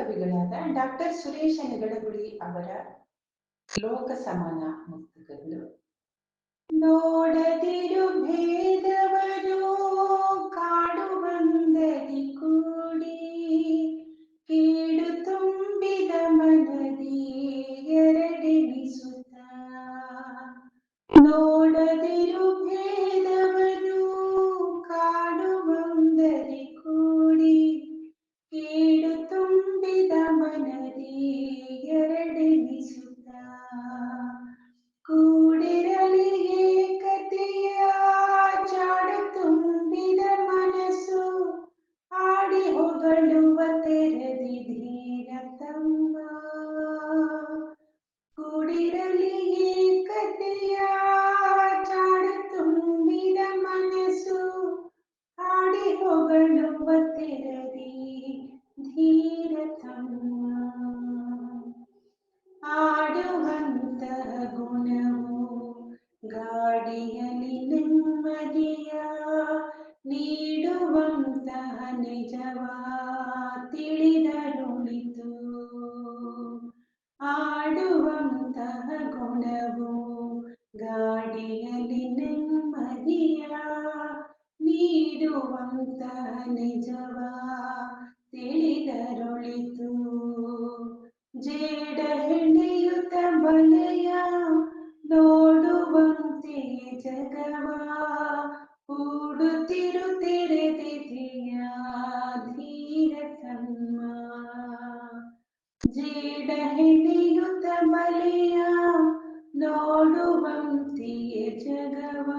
ಕವಿಗಳಾದ doctor Suresh ನೆಗಳಗುಳಿ ಅವರ ಲೋಕ ಸಮಾನ ಮುಕ್ತಗಳು. ನೋಡದಿರು ಭೇದವರು ಕಾಡುವಂದದಿ ಕೂಡಿ, ಕೀಡು ತುಂಬಿದ ಮನದಿ ಎರಡೆನಿಸುತ್ತ. ನೋಡದಿರು ಭೇದವರು ಕಾಡುವಂದದಿ ಕೂಡಿ, ಕೀಡು ತುಂಬಿದ ಮನದಿ ಎರಡೆನಿಸುತ್ತ. ಕೂಡಿರಲಿ ಏಕತೆಯ ಜಾಡು ತುಂಬಿದ ಮನಸ್ಸು, ಆಡಿ ಹೊಗಳುವ ತೆರದಿ ಧೀರ ತಮ್ಮ. ಕೂಡಿರಲಿ ಏಕತೆಯ ಜಾಡು ತುಂಬಿದ ಮನಸ್ಸು, ಆಡಿ ಹೊಗಳುವ ತೆರದಿ ಧೀರ ತಮ್ಮ. ಆಡುವಂತಹ ಗುಣವು ಗಾಡಿಯಲ್ಲಿ ನೆಮ್ಮದಿಯ, ನೀಡುವಂತಹ ನಿಜವ ತಿಳಿದರುಳಿತು. ಆಡುವಂತಹ ಗುಣವು ಗಾಡಿಯಲ್ಲಿ ನೆಮ್ಮದಿಯ, ನೀಡುವಂತಹ ನಿಜವ ತಿಳಿದರುಳಿತು. ಜೇಡ ಹೆಣೆಯುತ್ತ ಬಲೆಯ ನೋಡುವಂತೆ ಜಗವ, ಹೂಡುತ್ತಿರು ತೆರೆದಿದೆಯ ಧೀರ ತಮ್ಮ. ಜೇಡ ಹೆಣೆಯುತ್ತ ಬಲೆಯ ನೋಡುವಂತೆ ಜಗವ,